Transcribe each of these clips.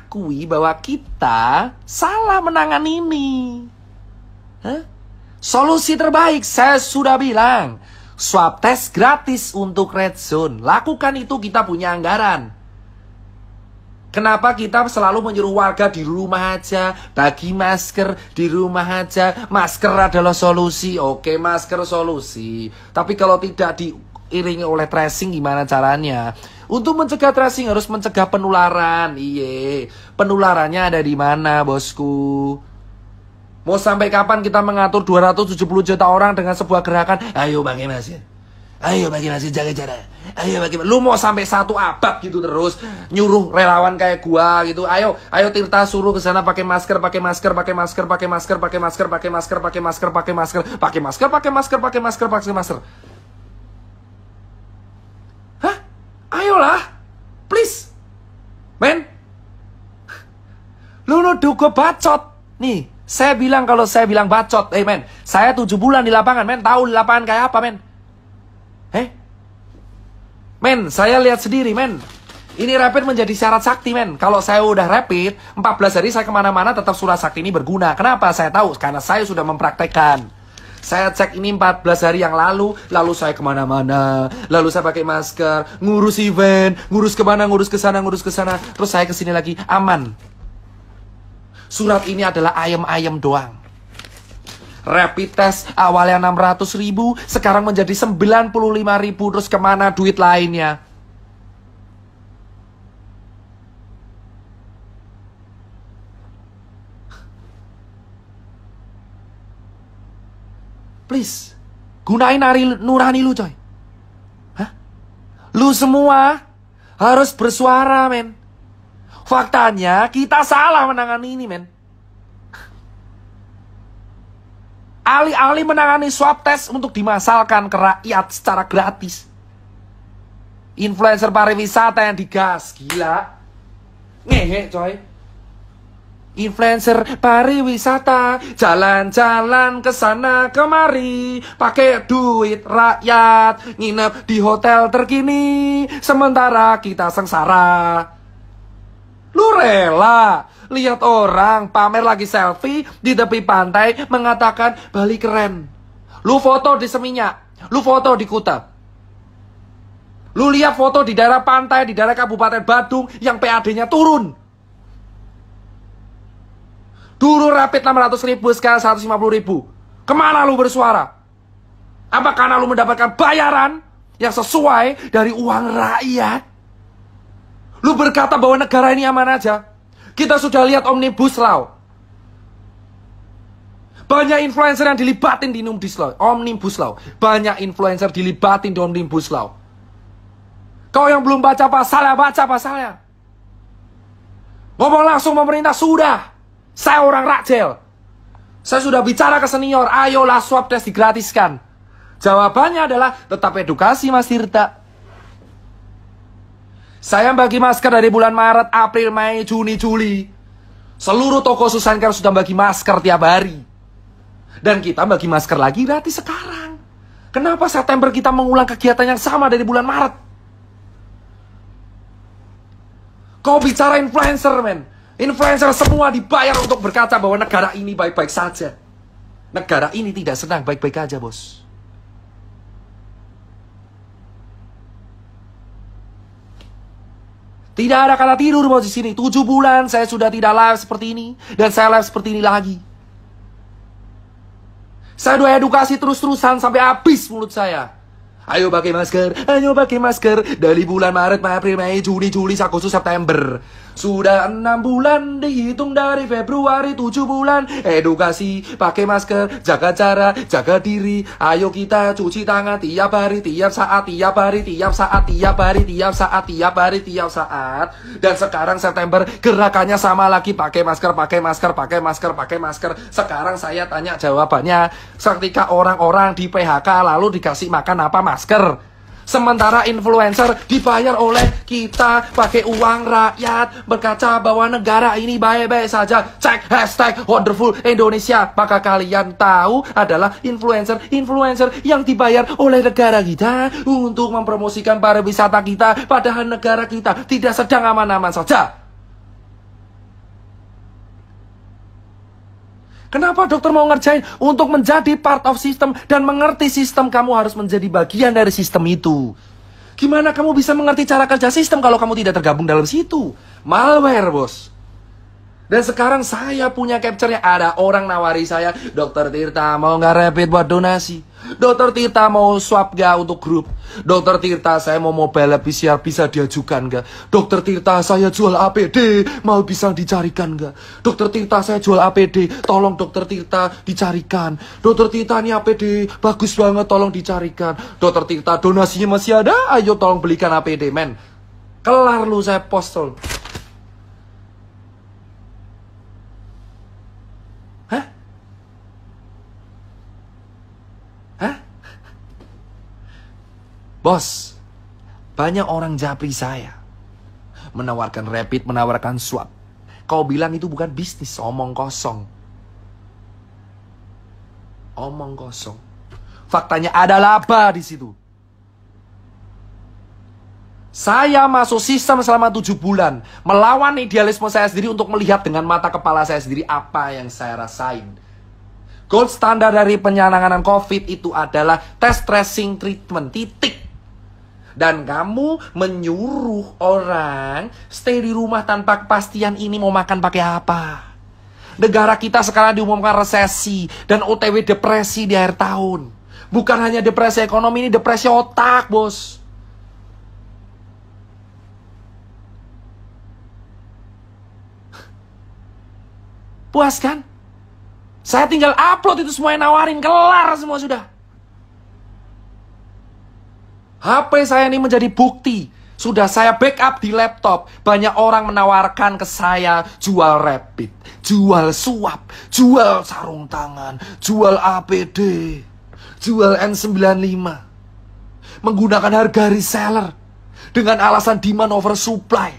akui bahwa kita salah menangani ini. Solusi terbaik, saya sudah bilang, swab test gratis untuk red zone. Lakukan itu, kita punya anggaran. Kenapa kita selalu menyuruh warga di rumah aja, bagi masker di rumah aja? Masker adalah solusi. Oke, masker solusi. Tapi kalau tidak diiringi oleh tracing, gimana caranya? Untuk mencegah tracing harus mencegah penularan. Iye, penularannya ada di mana, bosku? Mau sampai kapan kita mengatur 270 juta orang dengan sebuah gerakan? Ayo bagi masker. Ayo bagi masker, jaga jarak. Ayo bagi masker. Lu mau sampai 1 abad gitu terus nyuruh relawan kayak gua gitu. Ayo Tirta suruh ke sana pakai masker, pakai masker, pakai masker, pakai masker, pakai masker, pakai masker, pakai masker, pakai masker, pakai masker, pakai masker, pakai masker, pakai masker. Hah? Ayolah. Please. Men. Lu nuduh gua bacot. Nih. Saya bilang, kalau saya bilang bacot, men, saya 7 bulan di lapangan, men, tahu di lapangan kayak apa, men? Men, saya lihat sendiri, men. Ini rapid menjadi syarat sakti, men. Kalau saya udah rapid, 14 hari saya kemana-mana tetap surat sakti ini berguna. Kenapa? Saya tahu, karena saya sudah mempraktekkan. Saya cek ini 14 hari yang lalu saya kemana-mana, lalu saya pakai masker, ngurus event, ngurus kemana, ngurus ke sana, terus saya kesini lagi, aman. Surat ini adalah ayam-ayam doang. Rapid test awalnya 600.000, sekarang menjadi 95.000. Terus kemana duit lainnya? Please, gunain nurani lu, coy. Hah? Lu semua harus bersuara, men. Faktanya, kita salah menangani ini, men. Alih-alih menangani swab test untuk dimasalkan ke rakyat secara gratis. Influencer pariwisata yang digas, gila. Ngehe, coy. Influencer pariwisata, jalan-jalan ke sana kemari, pakai duit rakyat, nginep di hotel terkini, sementara kita sengsara. Lu rela lihat orang pamer lagi selfie di tepi pantai mengatakan Bali keren. Lu foto di Seminyak, lu foto di Kuta. Lu lihat foto di daerah pantai, di daerah Kabupaten Badung yang PAD-nya turun. Dulu rapid 600.000, sekarang 150.000. Kemana lu bersuara? Apa karena lu mendapatkan bayaran yang sesuai dari uang rakyat? Lu berkata bahwa negara ini aman aja. Kita sudah lihat Omnibus Law. Banyak influencer yang dilibatin di Omnibus Law. Banyak influencer dilibatin di Omnibus Law. Kau yang belum baca pasalnya, baca pasalnya. Ngomong langsung pemerintah, sudah. Saya orang Rakjel. Saya sudah bicara ke senior, ayolah swab test digratiskan. Jawabannya adalah tetap edukasi, Mas Tirta. Saya bagi masker dari bulan Maret, April, Mei, Juni, Juli. Seluruh toko Susankar sudah bagi masker tiap hari. Dan kita bagi masker lagi gratis sekarang. Kenapa September kita mengulang kegiatan yang sama dari bulan Maret? Kau bicara influencer, men. Influencer semua dibayar untuk berkata bahwa negara ini baik-baik saja. Negara ini tidak sedang baik-baik aja, bos. Tidak ada kata tidur, bos, di sini. 7 bulan saya sudah tidak live seperti ini. Dan saya live seperti ini lagi. Saya udah edukasi terus-terusan sampai habis mulut saya. Ayo pakai masker, ayo pakai masker. Dari bulan Maret, April, Mei, Juni, Juli, Agustus, September. Sudah 6 bulan, dihitung dari Februari, 7 bulan. Edukasi, pakai masker, jaga jarak, jaga diri. Ayo kita cuci tangan tiap hari, tiap saat, tiap hari, tiap saat, tiap hari, tiap saat, tiap hari, tiap saat. Dan sekarang September, gerakannya sama lagi. Pakai masker, pakai masker, pakai masker, pakai masker. Sekarang saya tanya jawabannya. Ketika orang-orang di PHK lalu dikasih makan apa? Masker. Sementara influencer dibayar oleh kita pakai uang rakyat, berkaca bahwa negara ini baik-baik saja. Cek hashtag wonderful Indonesia. Maka kalian tahu adalah influencer yang dibayar oleh negara kita untuk mempromosikan pariwisata kita. Padahal negara kita tidak sedang aman-aman saja. Kenapa dokter mau ngerjain? Untuk menjadi part of system dan mengerti sistem, kamu harus menjadi bagian dari sistem itu. Gimana kamu bisa mengerti cara kerja sistem kalau kamu tidak tergabung dalam situ? Malware, bos. Dan sekarang saya punya capture-nya. Ada orang nawari saya, Dokter Tirta mau nggak rapid buat donasi? Dokter Tirta mau swab nggak untuk grup? Dokter Tirta saya mau mobile PCR bisa diajukan nggak? Dokter Tirta saya jual APD, mau bisa dicarikan nggak? Dokter Tirta saya jual APD, tolong Dokter Tirta dicarikan. Dokter Tirta ini APD bagus banget, tolong dicarikan. Dokter Tirta donasinya masih ada, ayo tolong belikan APD, men. Kelar lu saya post tol. Bos, banyak orang japri saya. Menawarkan rapid, menawarkan swab. Kau bilang itu bukan bisnis, omong kosong. Omong kosong. Faktanya ada laba di situ. Saya masuk sistem selama 7 bulan. Melawan idealisme saya sendiri untuk melihat dengan mata kepala saya sendiri apa yang saya rasain. Gold standar dari penanganan COVID itu adalah test, tracing, treatment, titik. Dan kamu menyuruh orang stay di rumah tanpa kepastian ini mau makan pakai apa. Negara kita sekarang diumumkan resesi dan OTW depresi di akhir tahun. Bukan hanya depresi ekonomi, ini depresi otak, bos. Puas kan? Saya tinggal upload itu semua yang nawarin, kelar semua sudah. HP saya ini menjadi bukti. Sudah saya backup di laptop. Banyak orang menawarkan ke saya jual rapid, jual swab, jual sarung tangan, jual APD, jual N95. Menggunakan harga reseller dengan alasan demand over supply.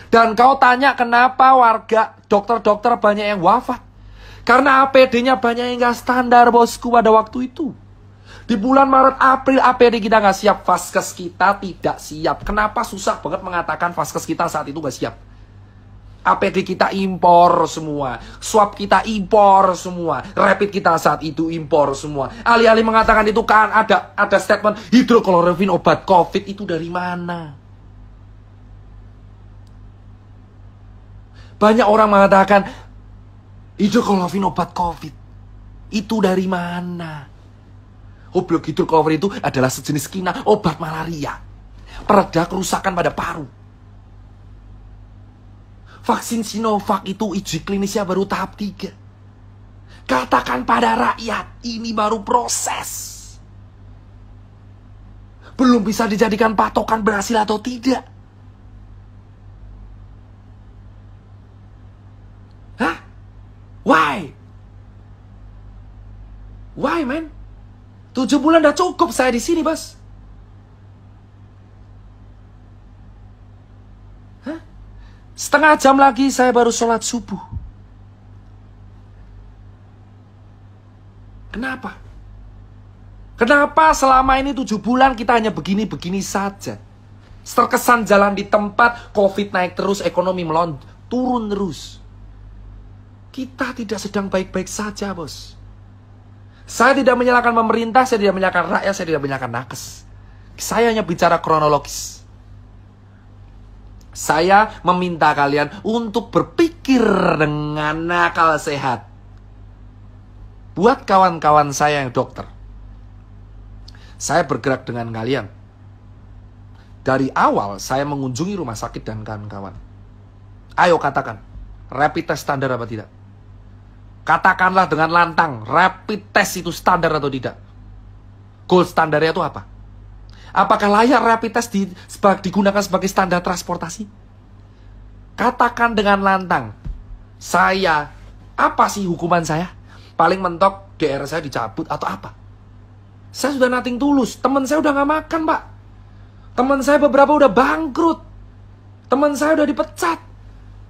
Dan kau tanya kenapa warga, dokter-dokter banyak yang wafat? Karena APD-nya banyak yang gak standar, bosku, pada waktu itu. Di bulan Maret, April, APD kita nggak siap. Vaskes kita tidak siap. Kenapa susah banget mengatakan vaskes kita saat itu nggak siap? APD kita impor semua. Swab kita impor semua. Rapid kita saat itu impor semua. Alih-alih mengatakan itu kan ada statement hidrokloroquine obat COVID itu dari mana? Banyak orang mengatakan hidrokloroquine obat COVID itu dari mana? Obat hidrokloroquine itu adalah sejenis kina obat malaria. Pereda kerusakan pada paru. Vaksin Sinovac itu uji klinisnya baru tahap 3. Katakan pada rakyat, ini baru proses. Belum bisa dijadikan patokan berhasil atau tidak. Hah? Why? Why, man? 7 bulan udah cukup saya di sini, bos. Hah? Setengah jam lagi saya baru sholat subuh. Kenapa? Kenapa selama ini 7 bulan kita hanya begini-begini saja? Terkesan jalan di tempat, COVID naik terus, ekonomi turun terus. Kita tidak sedang baik-baik saja, bos. Saya tidak menyalahkan pemerintah, saya tidak menyalahkan rakyat, saya tidak menyalahkan nakes. Saya hanya bicara kronologis. Saya meminta kalian untuk berpikir dengan akal sehat. Buat kawan-kawan saya yang dokter, saya bergerak dengan kalian. Dari awal saya mengunjungi rumah sakit dan kawan-kawan. Ayo katakan, rapid test standar apa tidak? Katakanlah dengan lantang, rapid test itu standar atau tidak? Gold standarnya itu apa? Apakah layak rapid test digunakan sebagai standar transportasi? Katakan dengan lantang, apa sih hukuman saya? Paling mentok DR saya dicabut atau apa? Saya sudah nothing tulus, teman saya udah gak makan, Pak. Teman saya beberapa udah bangkrut. Teman saya udah dipecat.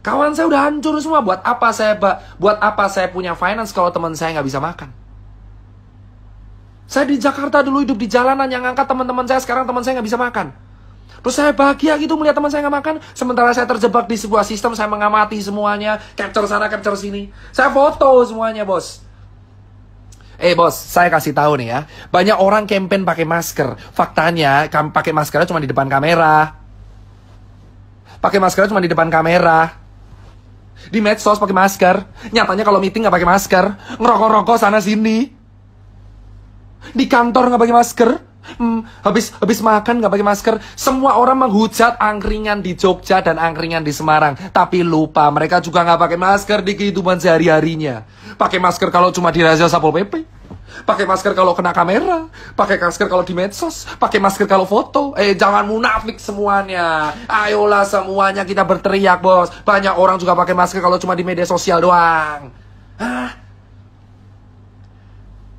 Kawan saya udah hancur semua. Buat apa saya punya finance kalau teman saya nggak bisa makan? Saya di Jakarta dulu hidup di jalanan yang ngangkat teman-teman saya. Sekarang teman saya nggak bisa makan. Terus saya bahagia gitu melihat teman saya nggak makan. Sementara saya terjebak di sebuah sistem, saya mengamati semuanya. Capture sana, capture sini. Saya foto semuanya, bos. Bos, saya kasih tahu nih ya. Banyak orang campaign pakai masker. Faktanya, pakai maskernya cuma di depan kamera. Pakai maskernya cuma di depan kamera. Di medsos pakai masker. Nyatanya kalau meeting nggak pakai masker. Ngerokok-rokok sana sini. Di kantor nggak pakai masker. Habis makan nggak pakai masker. Semua orang menghujat angkringan di Jogja dan angkringan di Semarang, tapi lupa mereka juga nggak pakai masker di kehidupan sehari-harinya. Pakai masker kalau cuma di razia Satpol PP, pakai masker kalau kena kamera, pakai masker kalau di medsos, pakai masker kalau foto. Jangan munafik semuanya. Ayolah semuanya kita berteriak, bos. Banyak orang juga pakai masker kalau cuma di media sosial doang.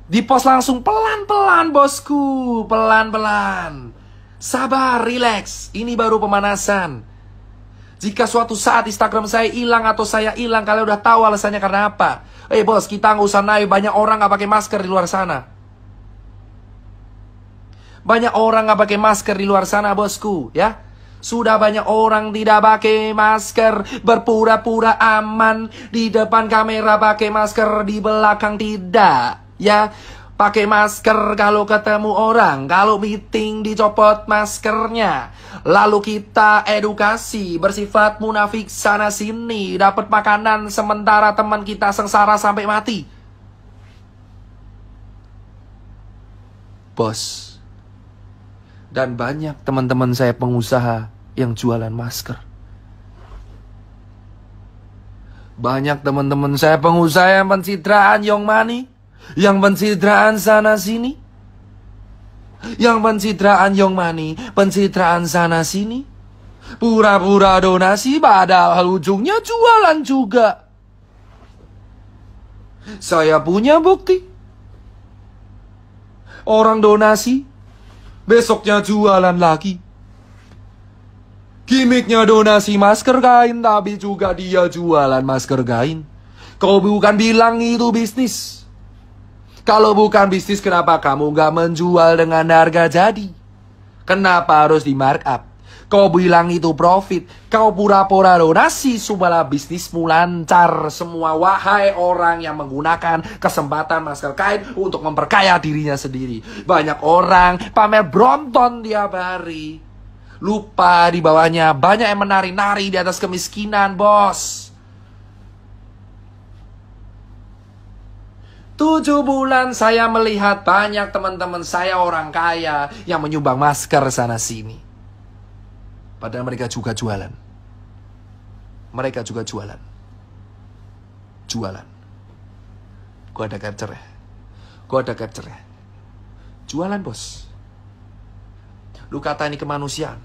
Di post langsung pelan-pelan, bosku. Pelan-pelan. Sabar, relax. Ini baru pemanasan. Jika suatu saat Instagram saya hilang atau saya hilang, kalian udah tahu alasannya karena apa. Bos, kita nggak usah naik. Banyak orang nggak pakai masker di luar sana. Banyak orang nggak pakai masker di luar sana, bosku. Ya, sudah banyak orang tidak pakai masker, berpura-pura aman. Di depan kamera pakai masker, di belakang tidak. Ya, pakai masker kalau ketemu orang, kalau meeting dicopot maskernya. Lalu kita edukasi bersifat munafik sana sini, dapat makanan sementara teman kita sengsara sampai mati. Bos, dan banyak teman-teman saya pengusaha yang jualan masker. Banyak teman-teman saya pengusaha yang pencitraan Young Money, yang pencitraan sana sini, yang pencitraan Young Money, pencitraan sana sini, pura-pura donasi padahal ujungnya jualan juga. Saya punya bukti. Orang donasi, besoknya jualan lagi. Gimiknya donasi masker kain, tapi juga dia jualan masker kain. Kau bukan bilang itu bisnis. Kalau bukan bisnis, kenapa kamu nggak menjual dengan harga jadi? Kenapa harus di markup? Kau bilang itu profit. Kau pura-pura donasi supaya bisnismu lancar semua. Wahai orang yang menggunakan kesempatan masker kain untuk memperkaya dirinya sendiri. Banyak orang pamer Brompton tiap hari. Lupa di bawahnya banyak yang menari-nari di atas kemiskinan, bos. 7 bulan saya melihat banyak teman-teman saya orang kaya yang menyumbang masker sana sini. Padahal mereka juga jualan. Mereka juga jualan. Jualan. Gua ada capture ya. Gua ada capture ya. Jualan, bos. Lu kata ini kemanusiaan.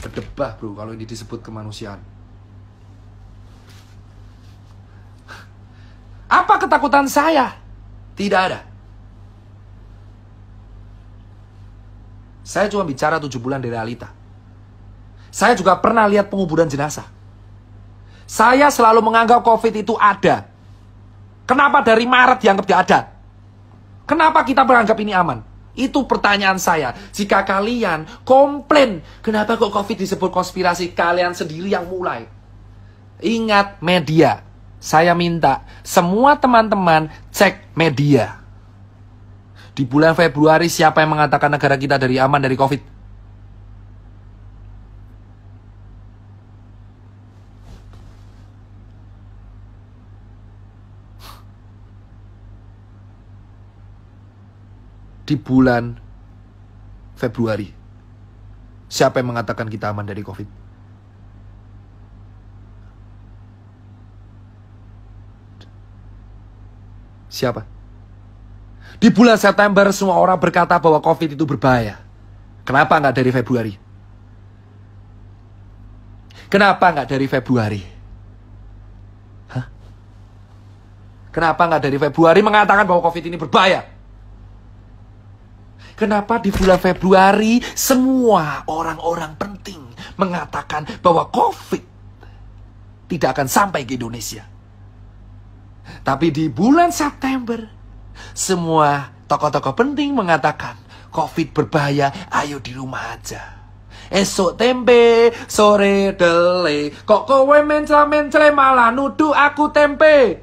Berdebah, bro, kalau ini disebut kemanusiaan. Apa ketakutan saya? Tidak ada. Saya cuma bicara 7 bulan dari realita. Saya juga pernah lihat penguburan jenazah. Saya selalu menganggap COVID itu ada. Kenapa dari Maret dianggap tidak ada? Kenapa kita menganggap ini aman? Itu pertanyaan saya. Jika kalian komplain, kenapa kok COVID disebut konspirasi, kalian sendiri yang mulai. Ingat media. Saya minta semua teman-teman cek media. Di bulan Februari siapa yang mengatakan negara kita aman dari COVID? Di bulan Februari siapa yang mengatakan kita aman dari COVID? Siapa? Di bulan September semua orang berkata bahwa COVID itu berbahaya. Kenapa nggak dari Februari? Kenapa nggak dari Februari? Hah? Kenapa nggak dari Februari mengatakan bahwa COVID ini berbahaya? Kenapa di bulan Februari semua orang-orang penting mengatakan bahwa COVID tidak akan sampai ke Indonesia? Tapi di bulan September, semua tokoh-tokoh penting mengatakan COVID berbahaya, ayo di rumah aja. Esok tempe, sore dele. Kok kowe mencela-mencele malah nuduh aku tempe?